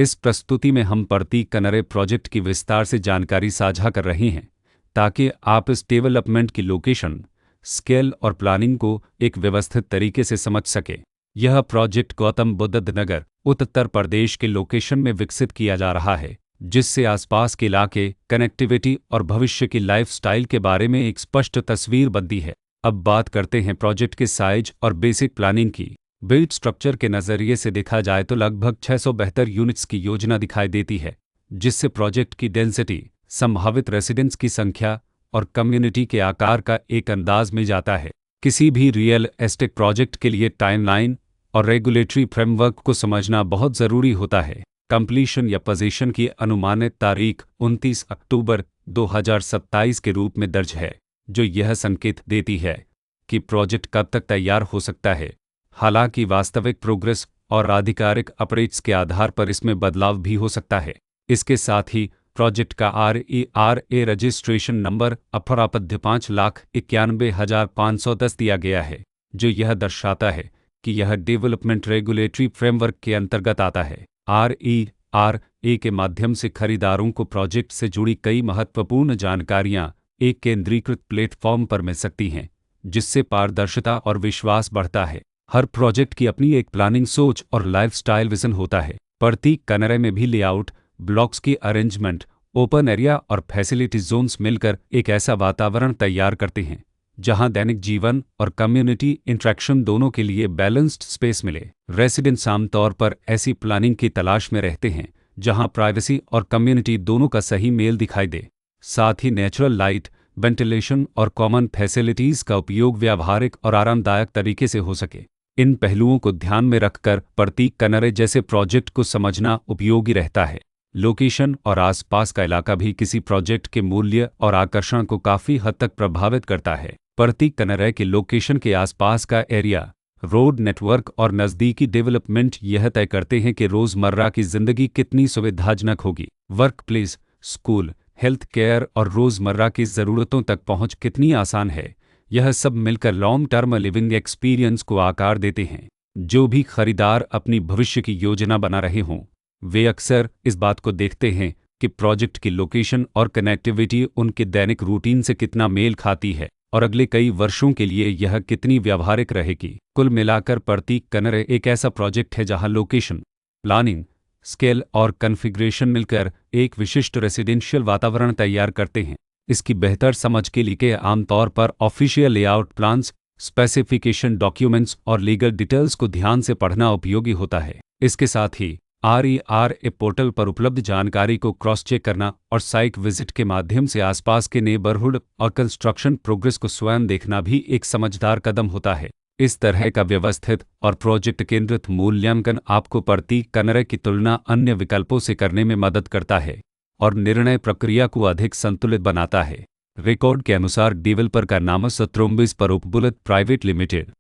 इस प्रस्तुति में हम प्रतीक कनरे प्रोजेक्ट की विस्तार से जानकारी साझा कर रहे हैं ताकि आप इस डेवलपमेंट की लोकेशन, स्केल और प्लानिंग को एक व्यवस्थित तरीके से समझ सकें। यह प्रोजेक्ट गौतम बुद्ध नगर, उत्तर प्रदेश के लोकेशन में विकसित किया जा रहा है, जिससे आसपास के इलाके, कनेक्टिविटी और भविष्य की लाइफस्टाइल के बारे में एक स्पष्ट तस्वीर बनती है। अब बात करते हैं प्रोजेक्ट के साइज और बेसिक प्लानिंग की। बिल्ड स्ट्रक्चर के नज़रिए से देखा जाए तो लगभग 672 यूनिट्स की योजना दिखाई देती है, जिससे प्रोजेक्ट की डेंसिटी, संभावित रेसिडेंट्स की संख्या और कम्युनिटी के आकार का एक अंदाज मिल जाता है। किसी भी रियल एस्टेट प्रोजेक्ट के लिए टाइमलाइन और रेगुलेटरी फ्रेमवर्क को समझना बहुत ज़रूरी होता है। कंप्लीशन या पोजीशन की अनुमानित तारीख 29 अक्टूबर 2027 के रूप में दर्ज है, जो यह संकेत देती है कि प्रोजेक्ट कब तक तैयार हो सकता है। हालांकि वास्तविक प्रोग्रेस और आधिकारिक अपडेट्स के आधार पर इसमें बदलाव भी हो सकता है। इसके साथ ही प्रोजेक्ट का RERA रजिस्ट्रेशन नंबर अपरापध्य 5,91,510 दिया गया है, जो यह दर्शाता है कि यह डेवलपमेंट रेगुलेटरी फ्रेमवर्क के अंतर्गत आता है। RERA के माध्यम से खरीदारों को प्रोजेक्ट से जुड़ी कई महत्वपूर्ण जानकारियां एक केंद्रीकृत प्लेटफॉर्म पर मिल सकती हैं, जिससे पारदर्शिता और विश्वास बढ़ता है। हर प्रोजेक्ट की अपनी एक प्लानिंग सोच और लाइफस्टाइल विजन होता है। प्रतीक कनरे में भी लेआउट, ब्लॉक्स की अरेंजमेंट, ओपन एरिया और फैसिलिटी जोन्स मिलकर एक ऐसा वातावरण तैयार करते हैं जहां दैनिक जीवन और कम्युनिटी इंटरेक्शन दोनों के लिए बैलेंस्ड स्पेस मिले। रेसिडेंट्स आमतौर पर ऐसी प्लानिंग की तलाश में रहते हैं जहां प्राइवेसी और कम्युनिटी दोनों का सही मेल दिखाई दे। साथ ही नेचुरल लाइट, वेंटिलेशन और कॉमन फैसिलिटीज़ का उपयोग व्यावहारिक और आरामदायक तरीके से हो सके। इन पहलुओं को ध्यान में रखकर प्रतीक कनरे जैसे प्रोजेक्ट को समझना उपयोगी रहता है। लोकेशन और आसपास का इलाका भी किसी प्रोजेक्ट के मूल्य और आकर्षण को काफ़ी हद तक प्रभावित करता है। प्रतीक कनरे के लोकेशन के आसपास का एरिया, रोड नेटवर्क और नज़दीकी डेवलपमेंट यह तय करते हैं कि रोज़मर्रा की ज़िंदगी कितनी सुविधाजनक होगी। Work place, school, health care और रोज़मर्रा की ज़रूरतों तक पहुँच कितनी आसान है। यह सब मिलकर लॉन्ग टर्म लिविंग एक्सपीरियंस को आकार देते हैं। जो भी खरीदार अपनी भविष्य की योजना बना रहे हों, वे अक्सर इस बात को देखते हैं कि प्रोजेक्ट की लोकेशन और कनेक्टिविटी उनके दैनिक रूटीन से कितना मेल खाती है और अगले कई वर्षों के लिए यह कितनी व्यावहारिक रहेगी। कुल मिलाकर प्रतीक कनरे एक ऐसा प्रोजेक्ट है जहां लोकेशन, प्लानिंग, स्केल और कॉन्फ़िगरेशन मिलकर एक विशिष्ट रेसिडेंशियल वातावरण तैयार करते हैं। इसकी बेहतर समझ के लिए आमतौर पर official layout plans, specification documents और लीगल डिटेल्स को ध्यान से पढ़ना उपयोगी होता है। इसके साथ ही RERA पोर्टल पर उपलब्ध जानकारी को क्रॉस चेक करना और साइट विजिट के माध्यम से आसपास के नेबरहुड और कंस्ट्रक्शन प्रोग्रेस को स्वयं देखना भी एक समझदार कदम होता है। इस तरह का व्यवस्थित और प्रोजेक्ट केंद्रित मूल्यांकन आपको प्रतीक कनरे की तुलना अन्य विकल्पों से करने में मदद करता है और निर्णय प्रक्रिया को अधिक संतुलित बनाता है। रिकॉर्ड के अनुसार डेवलपर का नाम सत्रोम्बिस परोपबुलत प्राइवेट लिमिटेड